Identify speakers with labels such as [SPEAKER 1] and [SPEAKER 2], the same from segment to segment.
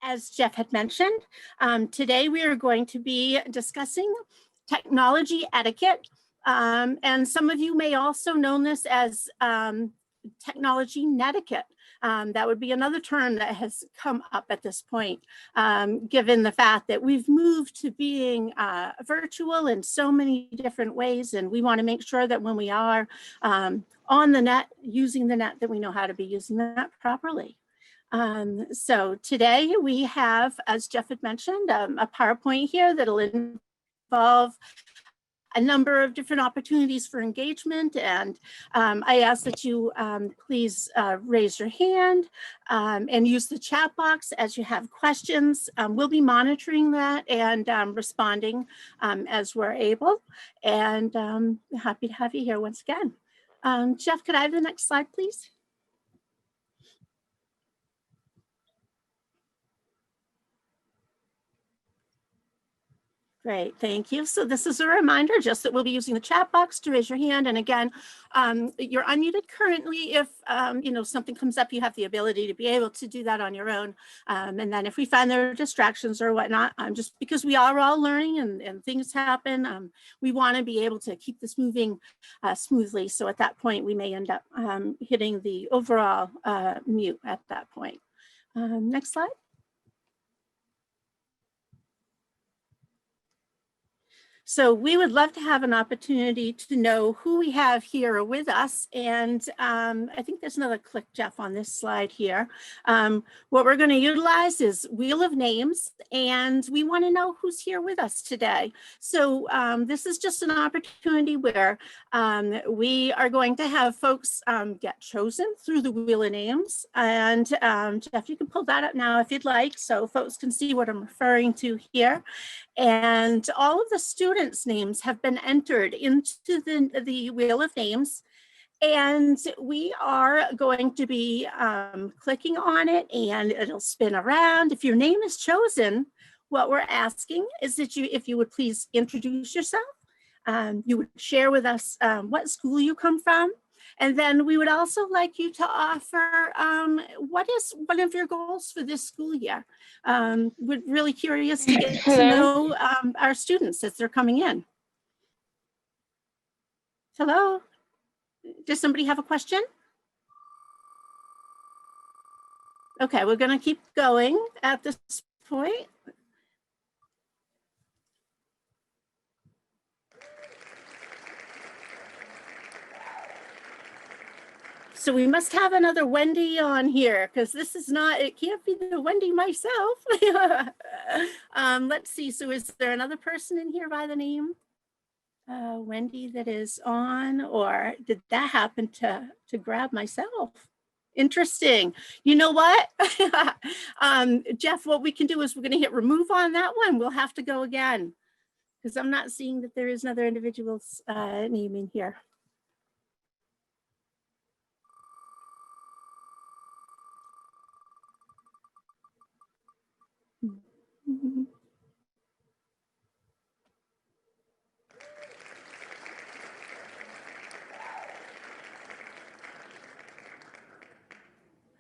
[SPEAKER 1] As Jeff had mentioned, today we are going to be discussing technology etiquette. And some of you may also know this as technology netiquette. That would be another term that has come up at this point, given the fact that we've moved to being virtual in so many different ways. And we want to make sure that when we are on the net, using the net, that we know how to be using that properly. So today we have, as Jeff had mentioned, a PowerPoint here that'll involve a number of different opportunities for engagement. And I ask that you please raise your hand and use the chat box as you have questions. We'll be monitoring that and responding as we're able. And happy to have you here once again. Jeff, could I have the next slide, please? Great, thank you. So this is a reminder just that we'll be using the chat box to raise your hand. And again, you're unmuted currently. If something comes up, you have the ability to be able to do that on your own. And then if we find there are distractions or whatnot, just because we are all learning and things happen, we want to be able to keep this moving smoothly. So at that point, we may end up hitting the overall mute at that point. Next slide. So we would love to have an opportunity to know who we have here with us. And I think there's another click, Jeff, on this slide here. What we're going to utilize is Wheel of Names, and we want to know who's here with us today. So this is just an opportunity where we are going to have folks get chosen through the Wheel of Names. And Jeff, you can pull that up now if you'd like, so folks can see what I'm referring to here. And all of the students' names have been entered into the Wheel of Names. And we are going to be clicking on it and it'll spin around. If your name is chosen, what we're asking is that if you would please introduce yourself. You would share with us what school you come from. And then we would also like you to offer what is one of your goals for this school year. We're really curious to get to know our students as they're coming in. Hello, does somebody have a question? Okay, we're gonna keep going at this point. So we must have another Wendy on here because this is not, it can't be the Wendy myself. Let's see, so is there another person in here by the name Wendy that is on, or did that happen to grab myself? Interesting. You know what? Jeff, what we can do is we're going to hit remove on that one. We'll have to go again because I'm not seeing that there is another individual's name in here.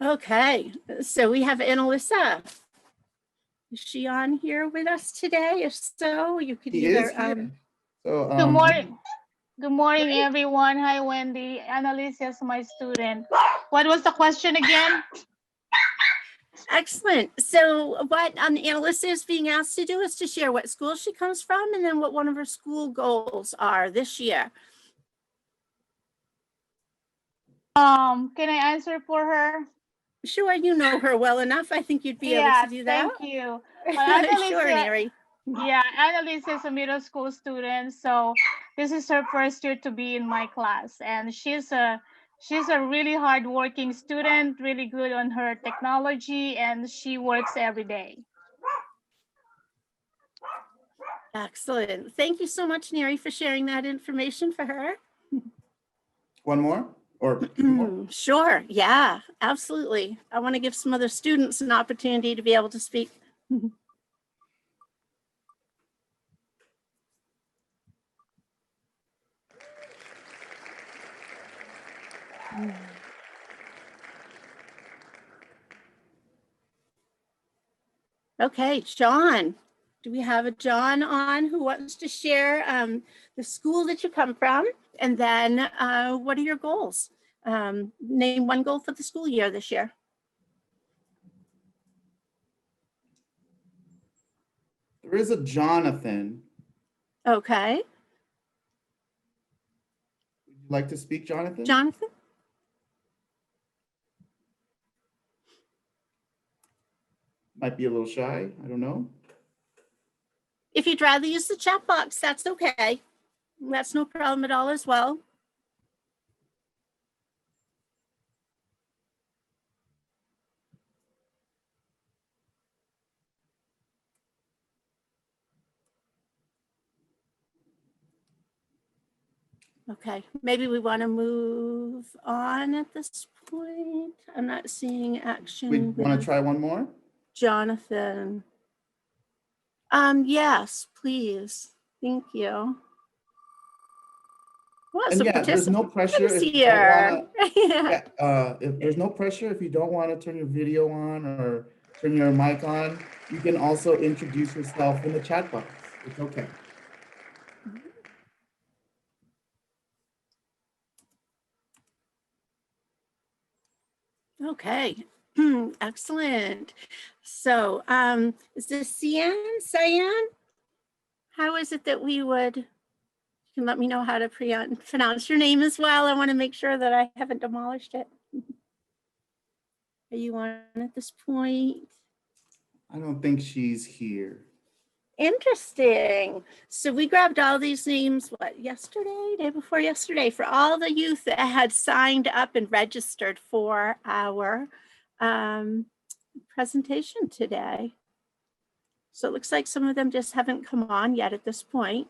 [SPEAKER 1] Okay, so we have Annalisa. Is she on here with us today? If so, you could either.
[SPEAKER 2] So,
[SPEAKER 3] Good morning. Good morning, everyone. Hi, Wendy. Annalisa is my student. What was the question again?
[SPEAKER 1] Excellent. So what Annalisa is being asked to do is to share what school she comes from and then what one of her school goals are this year.
[SPEAKER 3] Can I answer for her?
[SPEAKER 1] Sure, you know her well enough. I think you'd be able to do that.
[SPEAKER 3] Thank you. Well,
[SPEAKER 1] Sure, Mary.
[SPEAKER 3] Yeah, Annalisa is a middle school student, so this is her first year to be in my class, and she's a really hardworking student, really good on her technology, and she works every day.
[SPEAKER 1] Excellent. Thank you so much, Neri, for sharing that information for her.
[SPEAKER 2] One more or two more?
[SPEAKER 1] Sure. Yeah, absolutely. I want to give some other students an opportunity to be able to speak. Okay, John. Do we have a John on who wants to share the school that you come from? And then what are your goals? Name one goal for the school year this year.
[SPEAKER 2] There is a Jonathan.
[SPEAKER 1] Okay,
[SPEAKER 2] Would you like to speak, Jonathan?
[SPEAKER 1] Jonathan?
[SPEAKER 2] Might be a little shy. I don't know.
[SPEAKER 1] If you'd rather use the chat box, that's okay. That's no problem at all as well. Okay, maybe we want to move on at this point. I'm not seeing action.
[SPEAKER 2] We want to
[SPEAKER 1] with
[SPEAKER 2] try one more?
[SPEAKER 1] Jonathan. Yes, please. Thank you. Well,
[SPEAKER 2] And
[SPEAKER 1] some
[SPEAKER 2] yeah, there's no pressure if you don't
[SPEAKER 1] here.
[SPEAKER 2] wanna, if there's no pressure if you don't want to turn your video on or turn your mic on, you can also introduce yourself in the chat box. It's okay.
[SPEAKER 1] Okay, excellent. So, is this Cyan? How is it that we would, you can let me know how to pronounce your name as well. I want to make sure that I haven't demolished it. Are you on at this point?
[SPEAKER 2] I don't think she's here.
[SPEAKER 1] Interesting. So we grabbed all these names, what, yesterday, day before yesterday, for all the youth that had signed up and registered for our presentation today. So it looks like some of them just haven't come on yet at this point.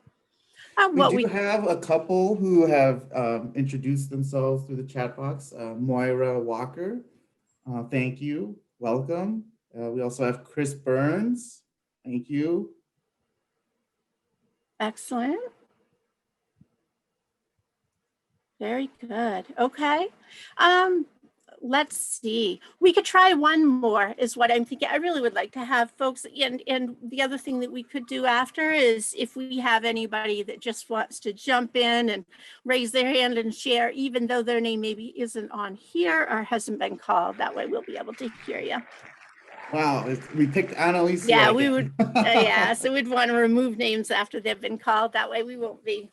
[SPEAKER 2] We do have a couple who have introduced themselves through the chat box. Moira Walker, thank you, welcome. We also have Chris Burns, thank you.
[SPEAKER 1] Excellent. Very good. Okay. Let's see. We could try one more is what I'm thinking. I really would like to have folks, and the other thing that we could do after is if we have anybody that just wants to jump in and raise their hand and share, even though their name maybe isn't on here or hasn't been called, that way we'll be able to hear you.
[SPEAKER 2] Wow, we picked Annalise.
[SPEAKER 1] Yeah, we would, yeah, so we'd want to remove names after they've been called. That way we won't be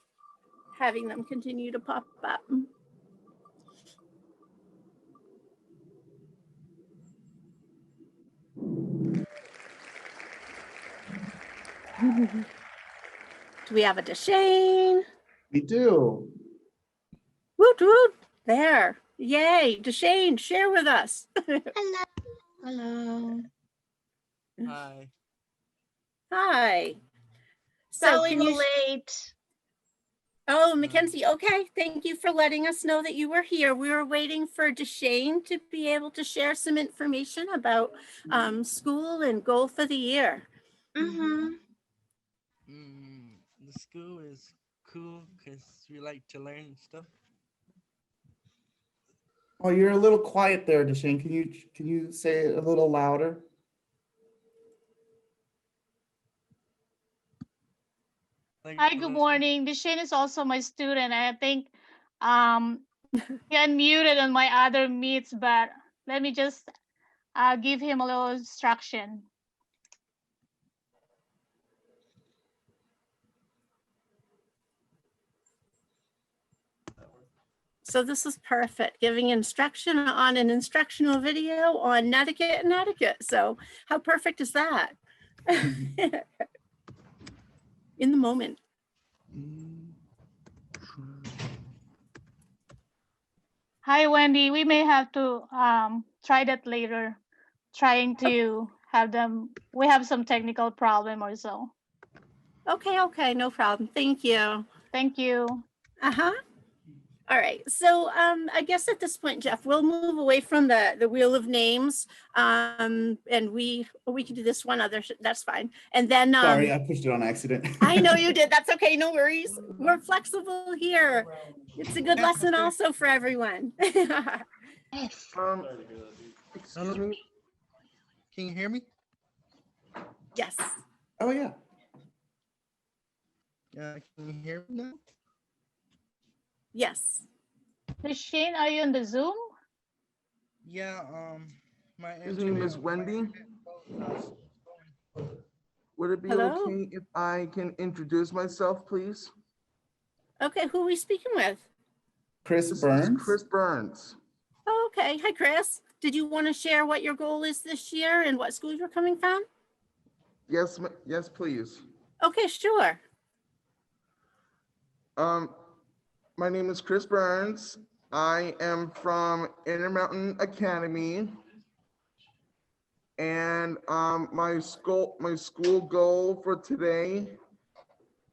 [SPEAKER 1] having them continue to pop up. Do we have a Deshane?
[SPEAKER 2] We do.
[SPEAKER 1] Woot woot, there. Yay, Deshane, share with us.
[SPEAKER 4] Hello. Hello.
[SPEAKER 5] Hi.
[SPEAKER 1] Hi. So
[SPEAKER 4] Sorry
[SPEAKER 1] can
[SPEAKER 4] we're
[SPEAKER 1] you,
[SPEAKER 4] late.
[SPEAKER 1] oh, Mackenzie, okay. Thank you for letting us know that you were here. We were waiting for Deshane to be able to share some information about school and goal for the year.
[SPEAKER 4] Mm-hmm.
[SPEAKER 5] The school is cool because we like to learn stuff.
[SPEAKER 2] Oh, you're a little quiet there, Deshane. Can you say it a little louder?
[SPEAKER 5] Like,
[SPEAKER 3] Hi, good morning. Deshane is also my student. I think he unmuted on my other meets, but let me just give him a little instruction.
[SPEAKER 1] So this is perfect, giving instruction on an instructional video on netiquette and etiquette. So how perfect is that? In the moment.
[SPEAKER 3] Hi, Wendy. We may have to try that later. Trying to have them, we have some technical problem or so.
[SPEAKER 1] Okay, no problem. Thank you.
[SPEAKER 3] Thank you.
[SPEAKER 1] Uh-huh. All right, so I guess at this point, Jeff, we'll move away from the wheel of names, and we can do this one other, that's fine. And then
[SPEAKER 2] Sorry, I pushed it on accident.
[SPEAKER 1] I know you did. That's okay. No worries. We're flexible here. It's a good lesson also for everyone.
[SPEAKER 5] Excuse me. Can you hear me?
[SPEAKER 1] Yes.
[SPEAKER 2] Oh, yeah.
[SPEAKER 5] Yeah, can you hear me now?
[SPEAKER 1] Yes.
[SPEAKER 3] Hey, Shane, are you on the Zoom?
[SPEAKER 5] Yeah, my
[SPEAKER 6] His name is Wendy. Would it be
[SPEAKER 1] Hello?
[SPEAKER 6] okay if I can introduce myself, please?
[SPEAKER 1] Okay, who are we speaking with?
[SPEAKER 2] Chris
[SPEAKER 6] This is
[SPEAKER 2] Burns.
[SPEAKER 6] Chris Burns.
[SPEAKER 1] Oh, okay. Hi, Chris. Did you want to share what your goal is this year and what school you're coming from?
[SPEAKER 6] Yes, yes, please.
[SPEAKER 1] Okay, sure.
[SPEAKER 6] My name is Chris Burns. I am from Intermountain Academy. And my school goal for today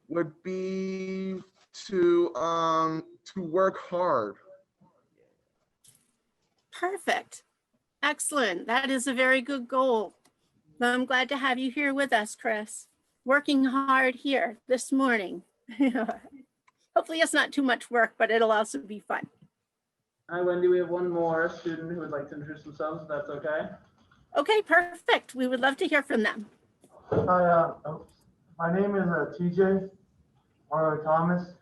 [SPEAKER 6] would be to work hard.
[SPEAKER 1] Perfect. Excellent. That is a very good goal. I'm glad to have you here with us, Chris. Working hard here this morning. Hopefully it's not too much work, but it'll also be fun.
[SPEAKER 7] Hi, Wendy. We have one more student who would like to introduce themselves, if that's okay.
[SPEAKER 1] Okay, perfect. We would love to hear from them.
[SPEAKER 7] Hi, my name is TJ Thomas.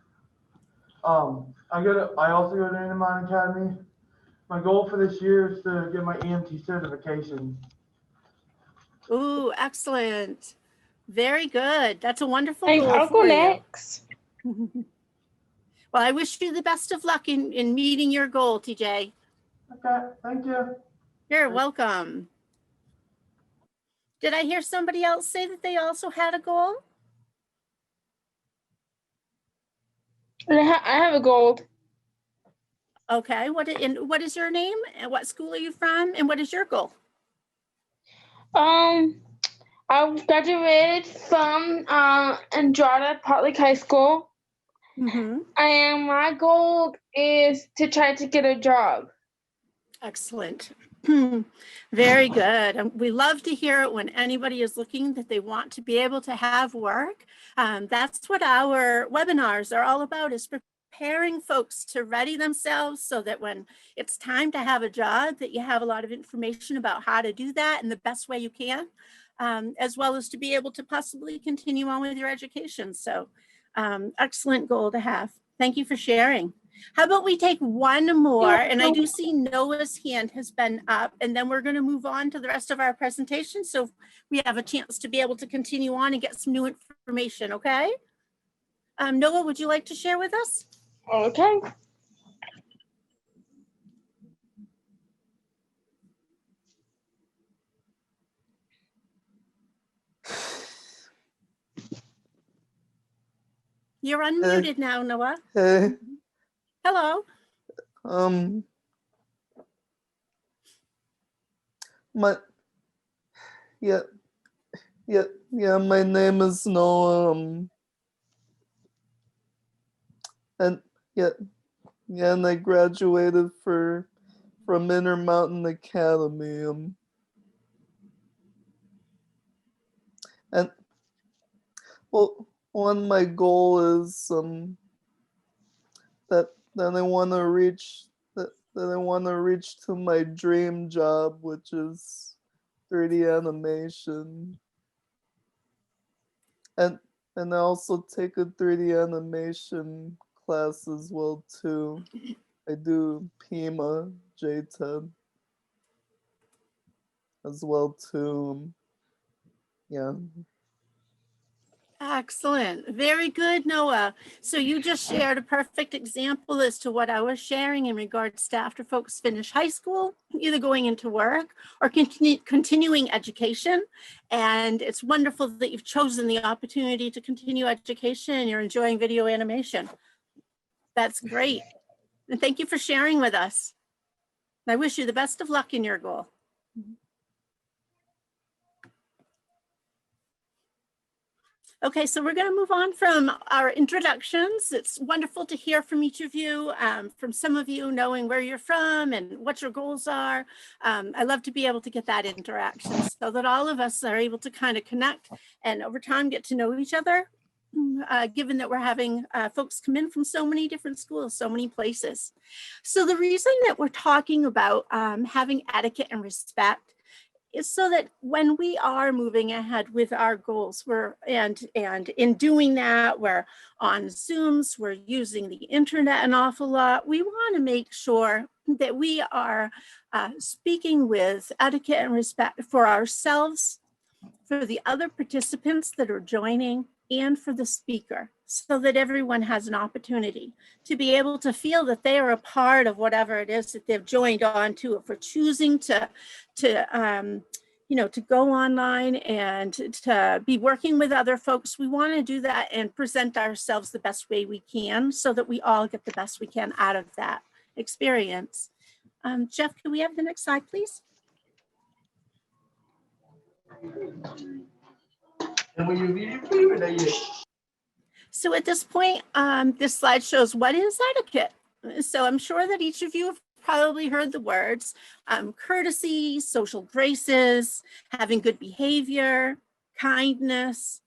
[SPEAKER 7] I also go to Intermountain Academy. My goal for this year is to get my EMT certification.
[SPEAKER 1] Ooh, excellent. Very good. That's a wonderful
[SPEAKER 4] Hey,
[SPEAKER 1] goal
[SPEAKER 4] I'll go
[SPEAKER 1] for you.
[SPEAKER 4] next.
[SPEAKER 1] Well, I wish you the best of luck in meeting your goal, TJ.
[SPEAKER 7] Okay, thank you.
[SPEAKER 1] You're welcome. Did I hear somebody else say that they also had a goal?
[SPEAKER 4] I have a gold.
[SPEAKER 1] Okay, what is your name and what school are you from and what is your goal?
[SPEAKER 4] I graduated from Andrada Park High School, and my goal is to try to get a job.
[SPEAKER 1] Excellent. Very good. We love to hear it when anybody is looking that they want to be able to have work. That's what our webinars are all about, is preparing folks to ready themselves so that when it's time to have a job, that you have a lot of information about how to do that in the best way you can, as well as to be able to possibly continue on with your education. So excellent goal to have. Thank you for sharing. How about we take one more, and I do see Noah's hand has been up, and then we're going to move on to the rest of our presentation so we have a chance to be able to continue on and get some new information, okay? Noah, would you like to share with us?
[SPEAKER 4] Okay.
[SPEAKER 1] You're unmuted now, Noah.
[SPEAKER 8] Hey,
[SPEAKER 1] Hello.
[SPEAKER 8] my my name is Noah. And and I graduated from Intermountain Academy. And well, one my goal is that I want to reach to my dream job, which is 3D animation. And I also take a 3D animation class as well too. I do PIMA J10 as well too. Yeah.
[SPEAKER 1] Excellent. Very good, Noah. So you just shared a perfect example as to what I was sharing in regards to after folks finish high school, either going into work or continuing education. And it's wonderful that you've chosen the opportunity to continue education and you're enjoying video animation. That's great. And thank you for sharing with us. I wish you the best of luck in your goal. Okay, so we're going to move on from our introductions. It's wonderful to hear from each of you, from some of you knowing where you're from and what your goals are. I love to be able to get that interaction so that all of us are able to kind of connect and over time get to know each other, given that we're having folks come in from so many different schools, so many places. So the reason that we're talking about having etiquette and respect is so that when we are moving ahead with our goals, and in doing that, we're on Zooms, we're using the internet an awful lot. We want to make sure that we are speaking with etiquette and respect for ourselves, for the other participants that are joining, and for the speaker, so that everyone has an opportunity to be able to feel that they are a part of whatever it is that they've joined on to. If we're choosing to go online and to be working with other folks, we want to do that and present ourselves the best way we can, so that we all get the best we can out of that experience. Jeff, can we have the next slide, please? So at this point, this slide shows what is etiquette. So I'm sure that each of you have probably heard the words courtesy, social graces, having good behavior, kindness.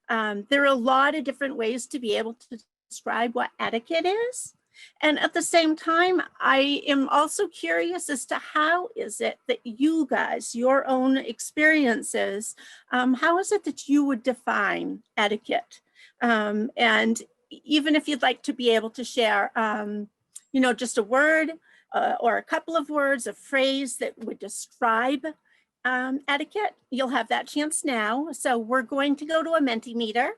[SPEAKER 1] There are a lot of different ways to be able to describe what etiquette is. And at the same time, I am also curious as to how is it that you guys, your own experiences, how is it that you would define etiquette? And even if you'd like to be able to share, just a word or a couple of words, a phrase that would describe etiquette, you'll have that chance now. So we're going to go to a Mentimeter.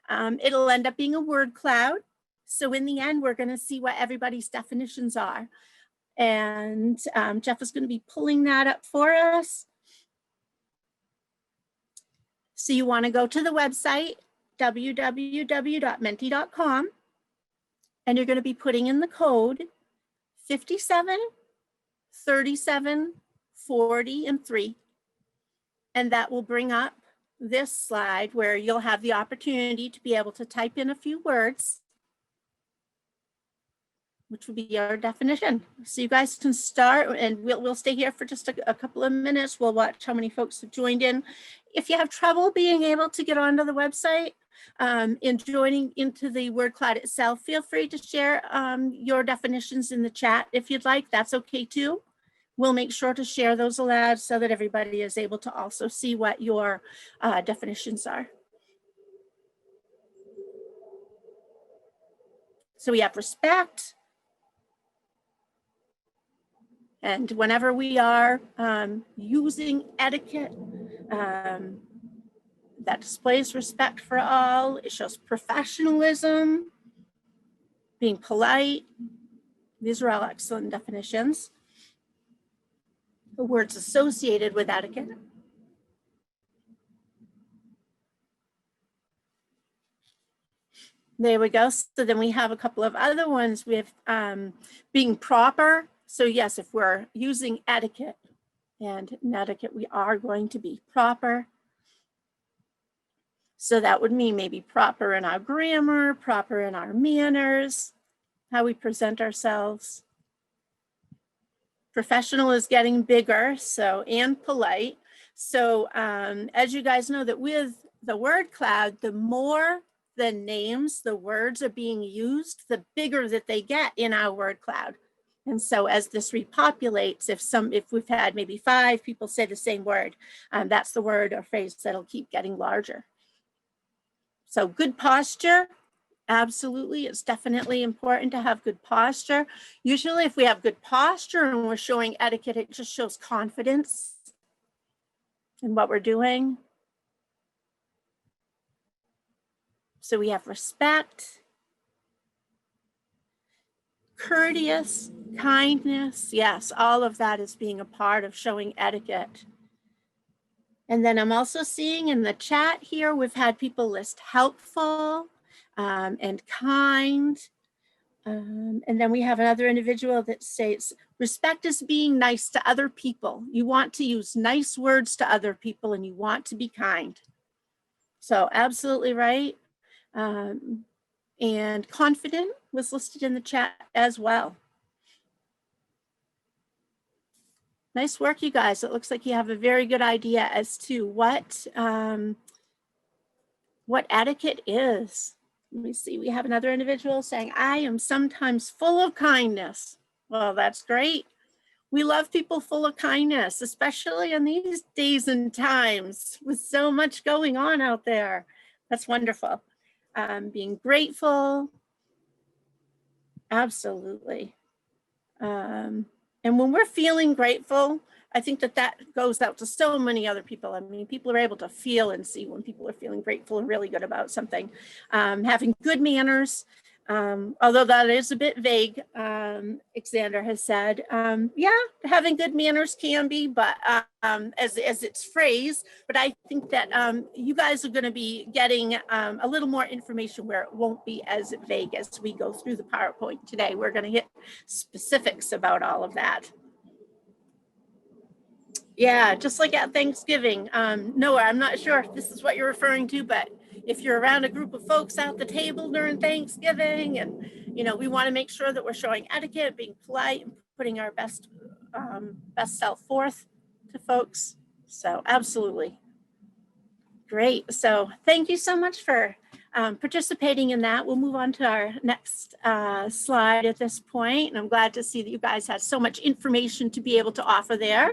[SPEAKER 1] It'll end up being a word cloud. So in the end, we're going to see what everybody's definitions are. And Jeff is going to be pulling that up for us. So you want to go to the website, www.menti.com, and you're going to be putting in the code 57 37 40 and 3. And that will bring up this slide where you'll have the opportunity to be able to type in a few words, which will be your definition. So you guys can start, and we'll stay here for just a couple of minutes. We'll watch how many folks have joined in. If you have trouble being able to get onto the website and joining into the word cloud itself, feel free to share your definitions in the chat if you'd like. That's okay too. We'll make sure to share those aloud so that everybody is able to also see what your definitions are. So we have respect. And whenever we are using etiquette, that displays respect for all, it shows professionalism, being polite. These are all excellent definitions. The words associated with etiquette. There we go. So then we have a couple of other ones. We have being proper. So yes, if we're using etiquette and in etiquette, we are going to be proper. So that would mean maybe proper in our grammar, proper in our manners, how we present ourselves. Professional is getting bigger, so, and polite. So as you guys know, that with the word cloud, the more the names, the words are being used, the bigger that they get in our word cloud. And so as this repopulates, if we've had maybe 5 people say the same word, that's the word or phrase that'll keep getting larger. So good posture, absolutely, it's definitely important to have good posture. Usually if we have good posture and we're showing etiquette, it just shows confidence in what we're doing. So we have respect, courteous, kindness. Yes, all of that is being a part of showing etiquette. And then I'm also seeing in the chat here, we've had people list helpful and kind. And then we have another individual that says, respect is being nice to other people. You want to use nice words to other people and you want to be kind. So absolutely right. And confident was listed in the chat as well. Nice work, you guys. It looks like you have a very good idea as to what etiquette is. Let me see, we have another individual saying, I am sometimes full of kindness. Well, that's great. We love people full of kindness, especially in these days and times with so much going on out there. That's wonderful. Being grateful. Absolutely. And when we're feeling grateful, I think that that goes out to so many other people. I mean, people are able to feel and see when people are feeling grateful and really good about something. Having good manners, although that is a bit vague, Xander has said, yeah, having good manners can be, but as it's phrased, but I think that you guys are going to be getting a little more information where it won't be as vague as we go through the PowerPoint today. We're going to get specifics about all of that. Yeah, just like at Thanksgiving. Noah, I'm not sure if this is what you're referring to, but if you're around a group of folks at the table during Thanksgiving, and we want to make sure that we're showing etiquette, being polite, and putting our best self forth to folks. So absolutely. Great. So thank you so much for participating in that. We'll move on to our next slide at this point. And I'm glad to see that you guys had so much information to be able to offer there.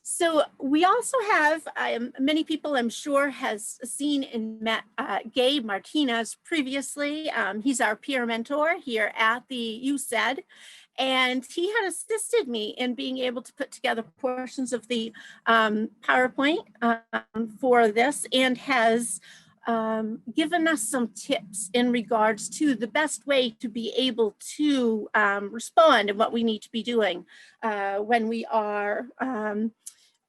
[SPEAKER 1] So we also have, many people I'm sure has seen and met Gabe Martinez previously. He's our peer mentor here at the UCED, and he had assisted me in being able to put together portions of the PowerPoint for this, and has given us some tips in regards to the best way to be able to respond and what we need to be doing when we are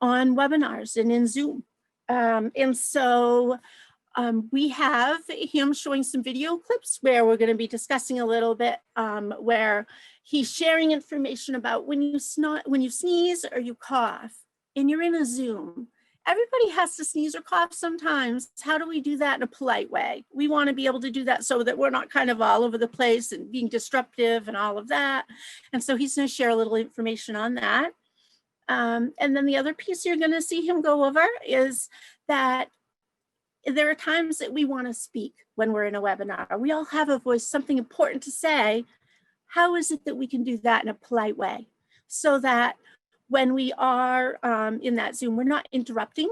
[SPEAKER 1] on webinars and in Zoom. And so we have him showing some video clips where we're going to be discussing a little bit where he's sharing information about when you sneeze or you cough and you're in a Zoom. Everybody has to sneeze or cough sometimes. How do we do that in a polite way? We want to be able to do that so that we're not kind of all over the place and being disruptive and all of that. And so he's going to share a little information on that. And then the other piece you're going to see him go over is that there are times that we want to speak when we're in a webinar. We all have a voice, something important to say. How is it that we can do that in a polite way so that when we are in that Zoom, we're not interrupting,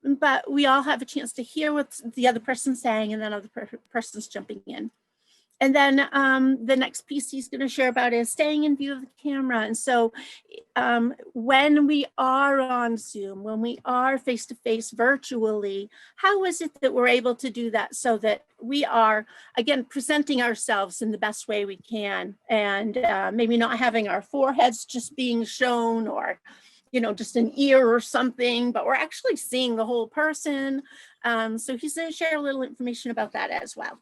[SPEAKER 1] but we all have a chance to hear what the other person's saying and then other person's jumping in. And then the next piece he's going to share about is staying in view of the camera. And so when we are on Zoom, when we are face-to-face virtually, how is it that we're able to do that so that we are, again, presenting ourselves in the best way we can, and maybe not having our foreheads just being shown, or just an ear or something, but we're actually seeing the whole person. So he's going to share a little information about that as well.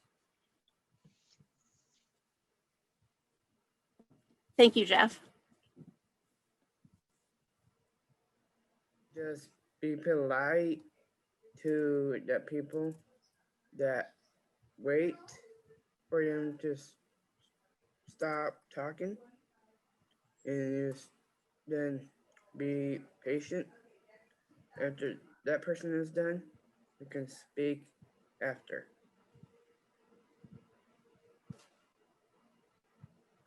[SPEAKER 1] Thank you, Jeff.
[SPEAKER 9] Just be polite to the people that wait for them to stop talking, and just then be patient. After that person is done, you can speak after.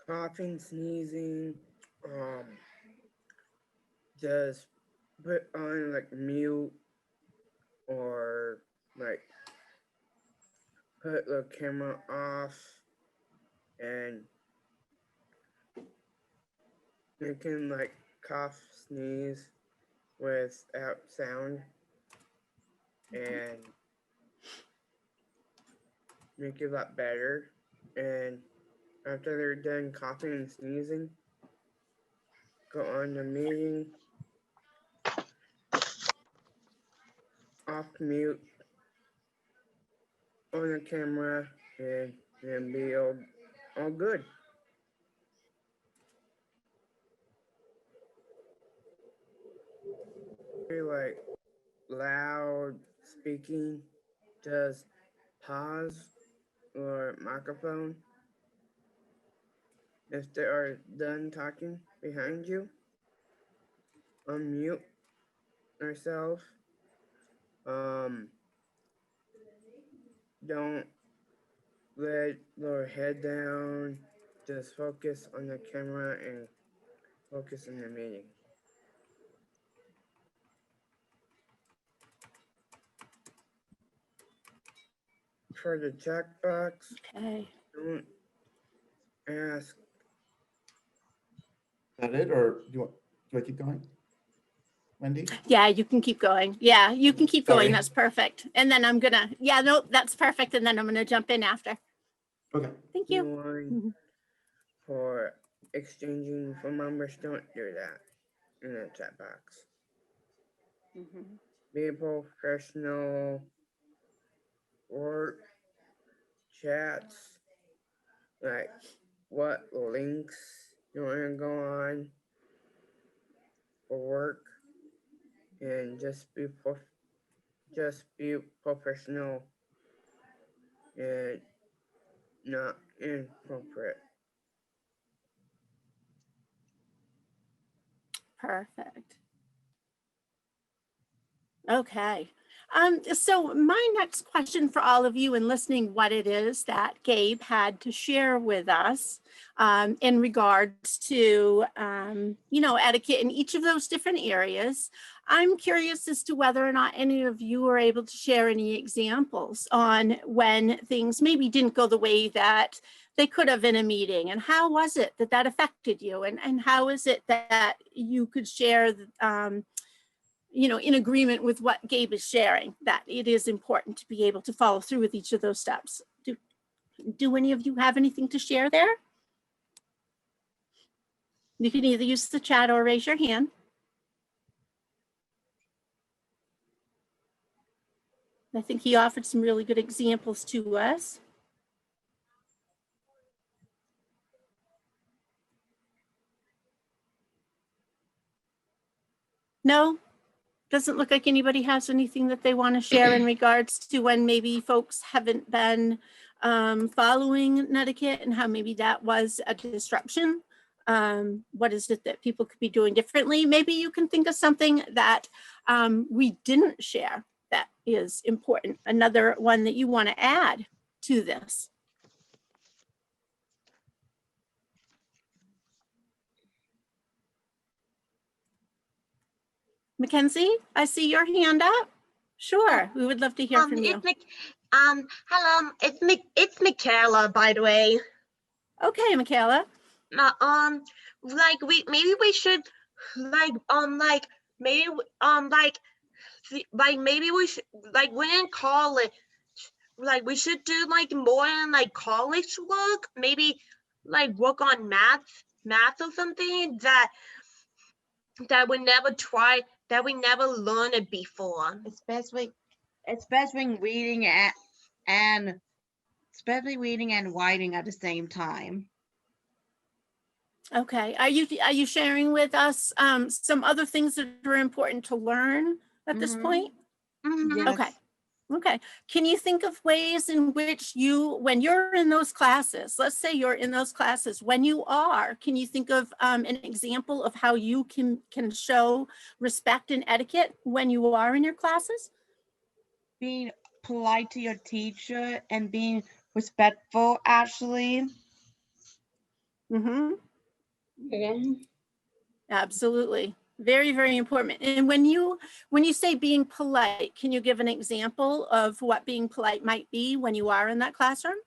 [SPEAKER 9] Coughing, sneezing, just put on like mute, or like put the camera off, and you can like cough, sneeze without sound, and make it a lot better. And after they're done coughing and sneezing, go on the meeting, off mute on the camera, and then be all good. Like loud speaking, just pause or microphone. If they are done talking behind you, unmute yourself. Don't let your head down. Just focus on the camera and focus in the meeting. For the checkbox,
[SPEAKER 1] Okay.
[SPEAKER 9] don't ask.
[SPEAKER 2] Is that it, or do I keep going? Wendy?
[SPEAKER 1] Yeah, you can keep going. Yeah, you can keep
[SPEAKER 2] Sorry.
[SPEAKER 1] going. That's perfect. And then I'm gonna, yeah, no, that's perfect. And then I'm gonna jump in after.
[SPEAKER 2] Okay.
[SPEAKER 1] Thank you.
[SPEAKER 9] One for exchanging phone numbers, don't do that in the chat box.
[SPEAKER 1] Mhm.
[SPEAKER 9] Be professional, work chats, like what links you want to go on for work, and just be professional and not inappropriate.
[SPEAKER 1] Perfect. Okay. So my next question for all of you in listening what it is that Gabe had to share with us in regards to, etiquette in each of those different areas. I'm curious as to whether or not any of you were able to share any examples on when things maybe didn't go the way that they could have in a meeting, and how was it that that affected you, and how is it that you could share in agreement with what Gabe is sharing, that it is important to be able to follow through with each of those steps. Do any of you have anything to share there? You can either use the chat or raise your hand. I think he offered some really good examples to us. No? Doesn't look like anybody has anything that they want to share in regards to when maybe folks haven't been following etiquette and how maybe that was a disruption. What is it that people could be doing differently? Maybe you can think of something that we didn't share that is important. Another one that you want to add to this. Mackenzie, I see your hand up. Sure, we would love to hear from you.
[SPEAKER 10] Hello, it's Michaela, by the way.
[SPEAKER 1] Okay, Michaela.
[SPEAKER 10] Like maybe we should maybe maybe we should when in college, we should do more in college work, maybe work on math or something that we never tried, that we never learned it before.
[SPEAKER 11] Especially reading and writing at the same time.
[SPEAKER 1] Okay, are you sharing with us some other things that are important to learn at this point?
[SPEAKER 11] Yes.
[SPEAKER 1] Okay. Can you think of ways in which when you're in those classes, let's say you're in those classes, when you are, can you think of an example of how you can show respect and etiquette when you are in your classes?
[SPEAKER 11] Being polite to your teacher and being respectful, Ashley.
[SPEAKER 1] Mm-hmm.
[SPEAKER 4] Yeah.
[SPEAKER 1] Absolutely. Very, very important. And when you say being polite, can you give an example of what being polite might be when you are in that classroom?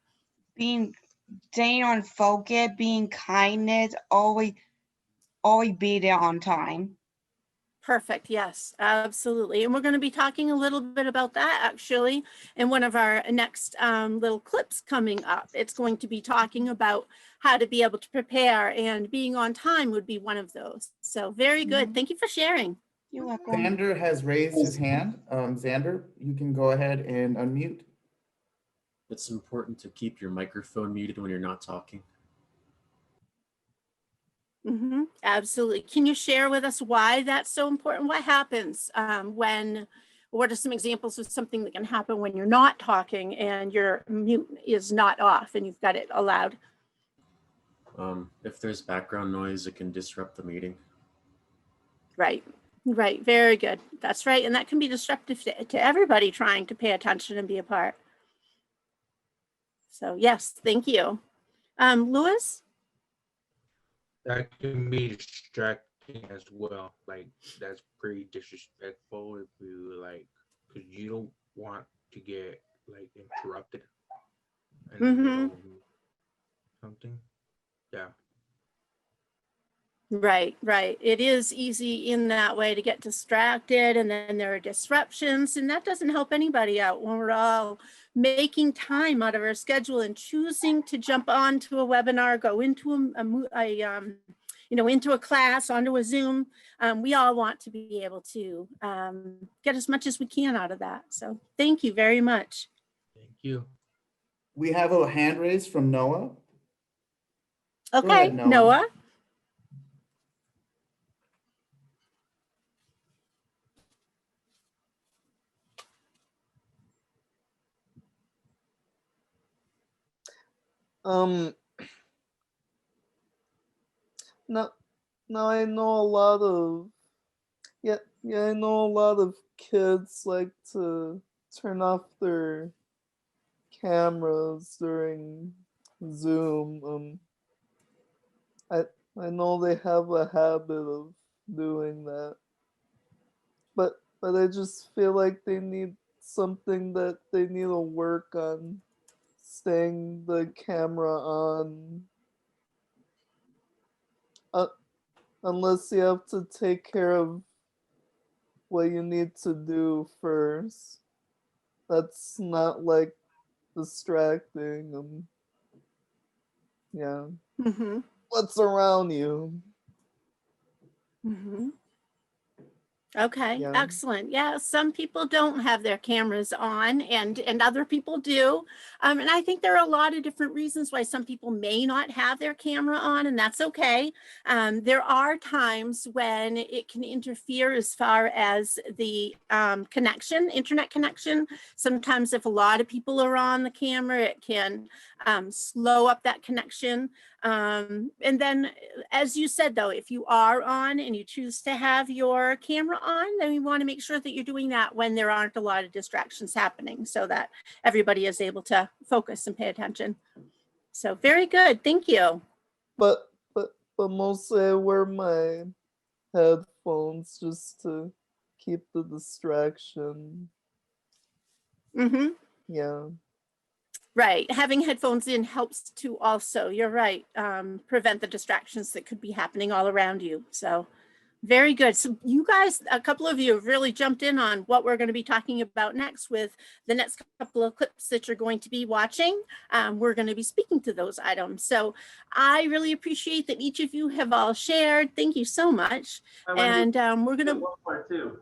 [SPEAKER 11] Staying on focus, being kindness, always be there on time.
[SPEAKER 1] Perfect. Yes, absolutely. And we're going to be talking a little bit about that actually in one of our next little clips coming up. It's going to be talking about how to be able to prepare, and being on time would be one of those. So very good. Thank you for sharing.
[SPEAKER 11] You're welcome.
[SPEAKER 2] Xander has raised his hand. Xander, you can go ahead and unmute.
[SPEAKER 12] It's important to keep your microphone muted when you're not talking.
[SPEAKER 1] Mm-hmm. Absolutely. Can you share with us why that's so important? What happens what are some examples of something that can happen when you're not talking and your mute is not off and you've got it allowed?
[SPEAKER 12] If there's background noise, it can disrupt the meeting.
[SPEAKER 1] Right. Very good. That's right. And that can be disruptive to everybody trying to pay attention and be a part. So yes, thank you. Louis?
[SPEAKER 13] that can be distracting as well. Like that's pretty disrespectful if you like, because you don't want to get like interrupted in the middle of something. Yeah.
[SPEAKER 1] Right, right. It is easy in that way to get distracted, and then there are disruptions, and that doesn't help anybody out when we're all making time out of our schedule and choosing to jump onto a webinar, go into into a class, onto a Zoom. We all want to be able to get as much as we can out of that. So thank you very much.
[SPEAKER 13] Thank you.
[SPEAKER 2] We have a hand raised from Noah. Go
[SPEAKER 1] Okay,
[SPEAKER 2] ahead,
[SPEAKER 1] Noah.
[SPEAKER 8] Now, I know a lot of I know a lot of kids like to turn off their cameras during Zoom. I know they have a habit of doing that, but I just feel like they need something that they need to work on, staying the camera on. Unless you have to take care of what you need to do first. That's not like distracting. Yeah. What's around you?
[SPEAKER 1] Okay,
[SPEAKER 8] Yeah.
[SPEAKER 1] excellent. Yeah, some people don't have their cameras on and other people do. And I think there are a lot of different reasons why some people may not have their camera on, and that's okay. There are times when it can interfere as far as the internet connection. Sometimes if a lot of people are on the camera, it can slow up that connection. And then, as you said, though, if you are on and you choose to have your camera on, then we want to make sure that you're doing that when there aren't a lot of distractions happening so that everybody is able to focus and pay attention. So very good. Thank you.
[SPEAKER 8] But mostly I wear my headphones just to keep the distraction. Yeah.
[SPEAKER 1] Right. Having headphones in helps to also, you're right, prevent the distractions that could be happening all around you. So very good. So you guys, a couple of you have really jumped in on what we're going to be talking about next with the next couple of clips that you're going to be watching. We're going to be speaking to those items. So I really appreciate that each of you have all shared. Thank you so much. And we're going to...
[SPEAKER 7] One part two.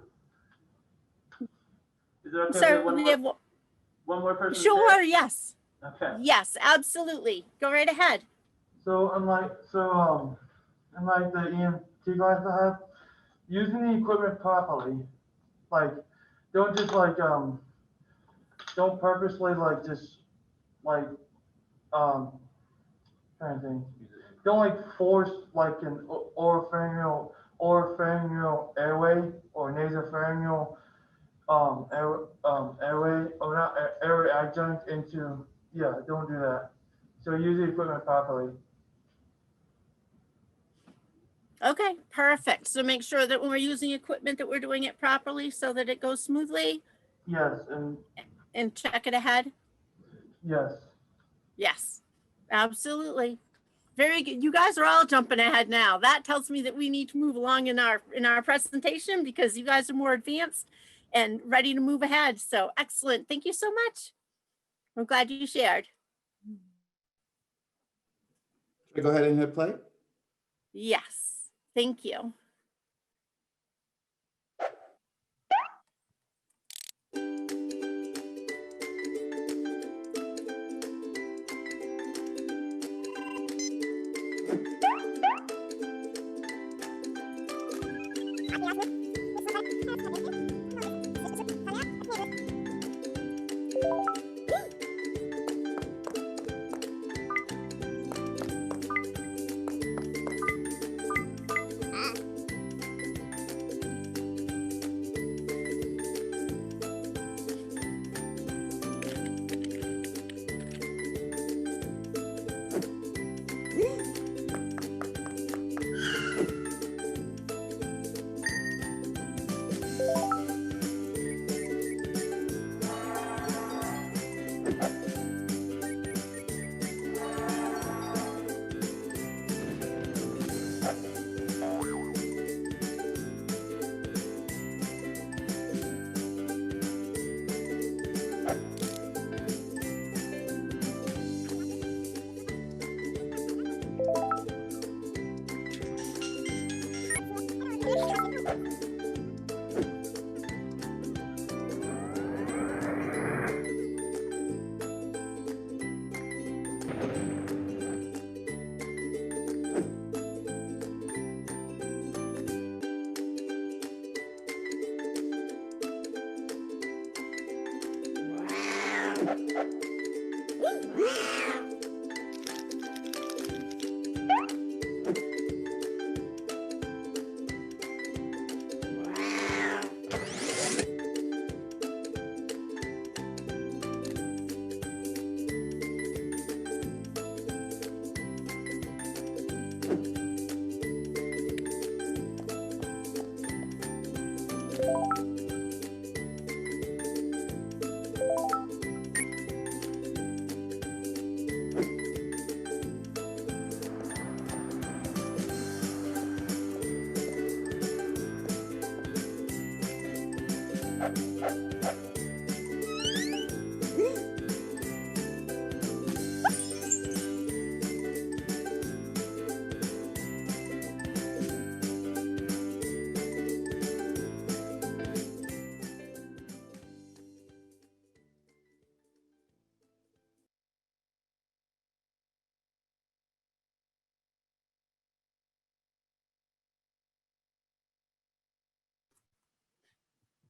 [SPEAKER 7] Is it okay?
[SPEAKER 1] Sir, we have
[SPEAKER 7] one more person?
[SPEAKER 1] Sure, yes.
[SPEAKER 7] Okay.
[SPEAKER 1] Yes, absolutely. Go right ahead.
[SPEAKER 7] So unlike the EMT guys I have, using the equipment properly, like don't just like don't purposely like just like trying to think. Don't like force like an oropharyngeal airway or nasopharyngeal airway or not airway adjunct into, yeah, don't do that. So use the equipment properly.
[SPEAKER 1] Okay, perfect. So make sure that when we're using equipment that we're doing it properly so that it goes smoothly.
[SPEAKER 7] Yes,
[SPEAKER 1] and check it ahead.
[SPEAKER 7] Yes.
[SPEAKER 1] Yes, absolutely. Very good. You guys are all jumping ahead now. That tells me that we need to move along in our presentation because you guys are more advanced and ready to move ahead. So excellent. Thank you so much. I'm glad you shared.
[SPEAKER 2] Should I go ahead and hit play?
[SPEAKER 1] Yes, thank you.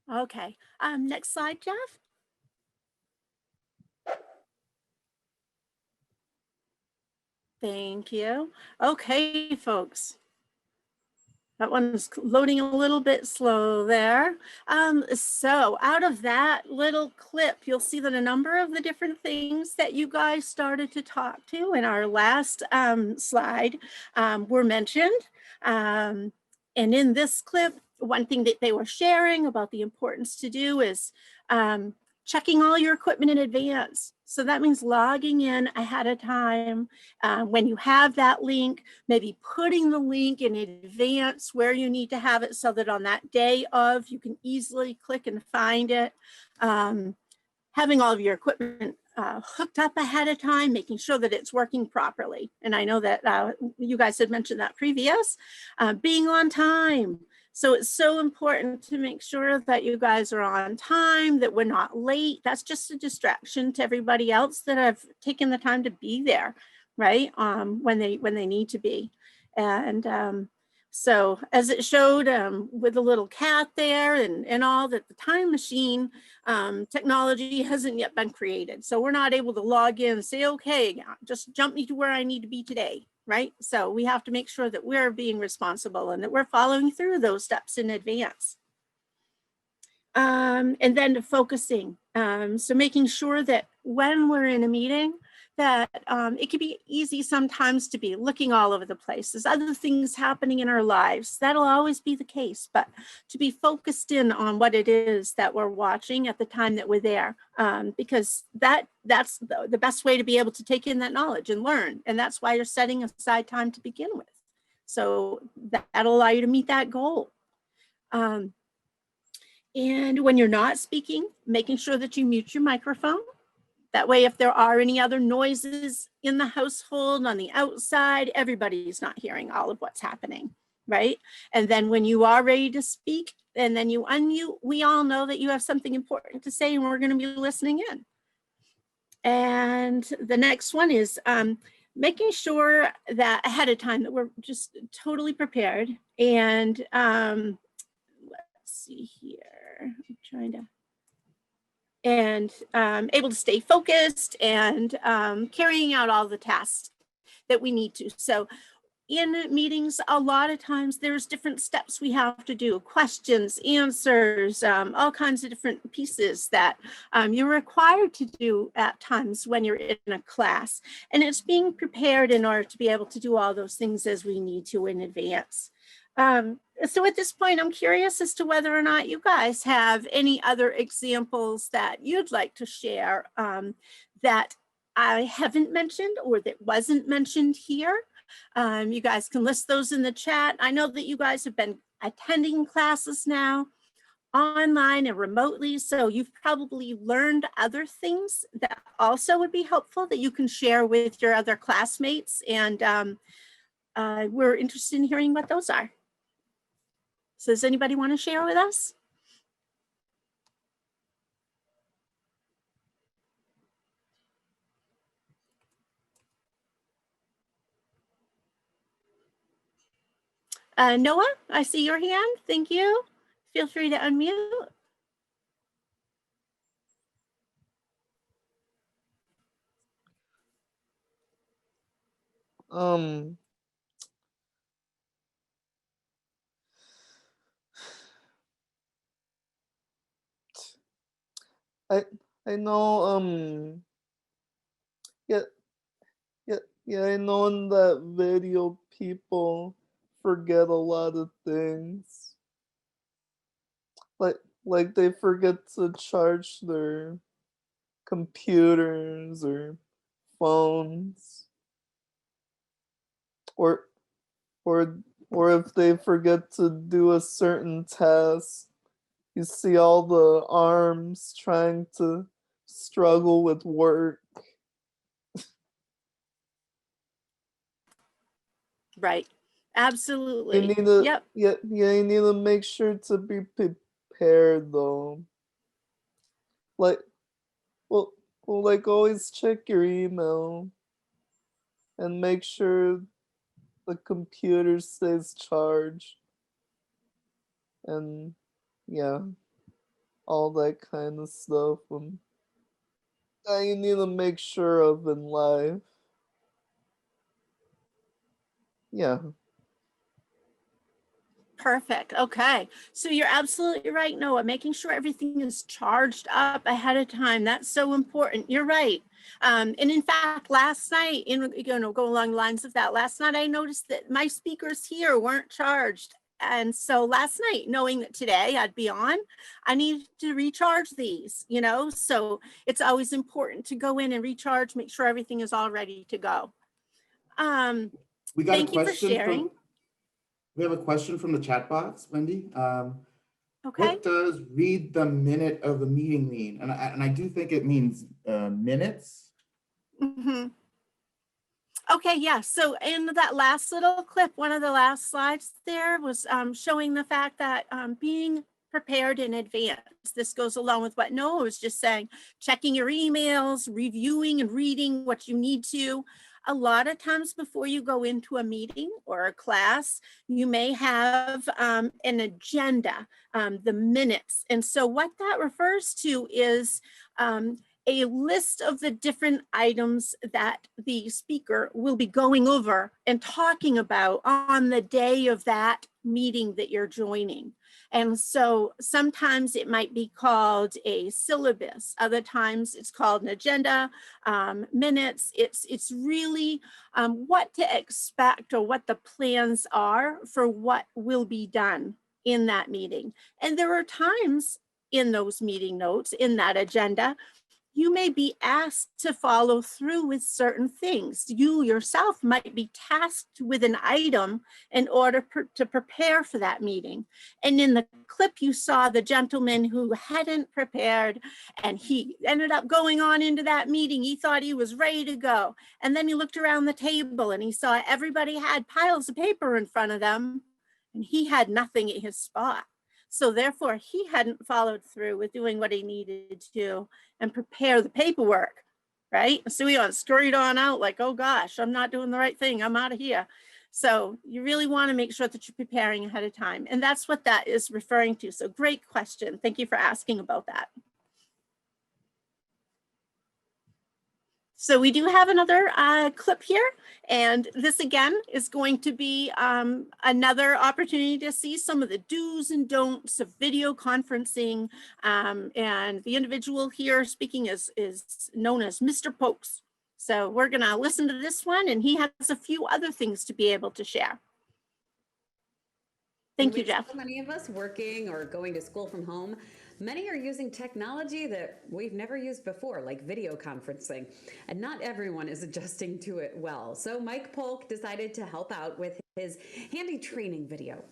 [SPEAKER 1] Okay, next slide, Jeff. Thank you. Okay, folks. That one's loading a little bit slow there. So out of that little clip, you'll see that a number of the different things that you guys started to talk to in our last slide were mentioned. And in this clip, one thing that they were sharing about the importance to do is checking all your equipment in advance. So that means logging in ahead of time. When you have that link, maybe putting the link in advance where you need to have it so that on that day of, you can easily click and find it. Having all of your equipment hooked up ahead of time, making sure that it's working properly. And I know that you guys had mentioned that previous, being on time. So it's so important to make sure that you guys are on time, that we're not late. That's just a distraction to everybody else that have taken the time to be there, right? When they need to be. And so as it showed with the little cat there and all, that the time machine technology hasn't yet been created. So we're not able to log in and say, okay, just jump me to where I need to be today, right? So we have to make sure that we're being responsible and that we're following through those steps in advance. And then focusing. So making sure that when we're in a meeting, that it can be easy sometimes to be looking all over the place. There's other things happening in our lives. That'll always be the case, but to be focused in on what it is that we're watching at the time that we're there, because that's the best way to be able to take in that knowledge and learn. And that's why you're setting aside time to begin with. So that'll allow you to meet that goal. And when you're not speaking, making sure that you mute your microphone. That way, if there are any other noises in the household on the outside, everybody's not hearing all of what's happening, right? And then when you are ready to speak and then you unmute, we all know that you have something important to say and we're going to be listening in. And the next one is making sure that ahead of time that we're just totally prepared. And let's see here, I'm trying to. And able to stay focused and carrying out all the tasks that we need to. So in meetings, a lot of times there's different steps we have to do, questions, answers, all kinds of different pieces that you're required to do at times when you're in a class. And it's being prepared in order to be able to do all those things as we need to in advance. So at this point, I'm curious as to whether or not you guys have any other examples that you'd like to share that I haven't mentioned or that wasn't mentioned here. You guys can list those in the chat. I know that you guys have been attending classes now online and remotely, so you've probably learned other things that also would be helpful that you can share with your other classmates. And we're interested in hearing what those are. So does anybody want to share with us? Noah, I see your hand. Thank you. Feel free to unmute.
[SPEAKER 8] I know yeah I know in that video people forget a lot of things. like they forget to charge their computers or phones, or or or if they forget to do a certain task, you see all the arms trying to struggle with work.
[SPEAKER 1] Right.
[SPEAKER 8] You
[SPEAKER 1] Absolutely.
[SPEAKER 8] need to
[SPEAKER 1] Yep.
[SPEAKER 8] yeah, you need to make sure to be prepared though. Like well, like always check your email and make sure the computer stays charged and yeah, all that kind of stuff that you need to make sure of in life. Yeah.
[SPEAKER 1] Perfect. Okay. So you're absolutely right, Noah. Making sure everything is charged up ahead of time. That's so important. You're right. And in fact, last night, go along the lines of that, last night I noticed that my speakers here weren't charged. And so last night, knowing that today I'd be on, I needed to recharge these, so it's always important to go in and recharge, make sure everything is all ready to go.
[SPEAKER 2] We got a
[SPEAKER 1] Thank you for
[SPEAKER 2] question
[SPEAKER 1] sharing.
[SPEAKER 2] we have a question from the chat box, Wendy.
[SPEAKER 1] Okay.
[SPEAKER 2] What does read the minute of the meeting mean? And I do think it means minutes.
[SPEAKER 1] Mm-hmm. Okay, yeah. So in that last little clip, one of the last slides there was showing the fact that being prepared in advance. This goes along with what Noah was just saying, checking your emails, reviewing and reading what you need to. A lot of times before you go into a meeting or a class, you may have an agenda, the minutes. And so what that refers to is a list of the different items that the speaker will be going over and talking about on the day of that meeting that you're joining. And so sometimes it might be called a syllabus. Other times it's called an agenda, minutes. It's really what to expect or what the plans are for what will be done in that meeting. And there are times in those meeting notes, in that agenda, you may be asked to follow through with certain things. You yourself might be tasked with an item in order to prepare for that meeting. And in the clip, you saw the gentleman who hadn't prepared, and he ended up going on into that meeting. He thought he was ready to go. And then he looked around the table and he saw everybody had piles of paper in front of them, and he had nothing at his spot. So therefore, he hadn't followed through with doing what he needed to and prepare the paperwork, right? So we scurried on out like, oh gosh, I'm not doing the right thing. I'm out of here. So you really want to make sure that you're preparing ahead of time. And that's what that is referring to. So great question. Thank you for asking about that. So we do have another clip here, and this again is going to be another opportunity to see some of the do's and don'ts of video conferencing, and the individual here speaking is known as Mr. Pokes. So we're going to listen to this one, and he has a few other things to be able to share. Thank you, Jeff.
[SPEAKER 14] So many of us working or going to school from home, many are using technology that we've never used before, like video conferencing, and not everyone is adjusting to it well. So Mike Polk decided to help out with his handy training video.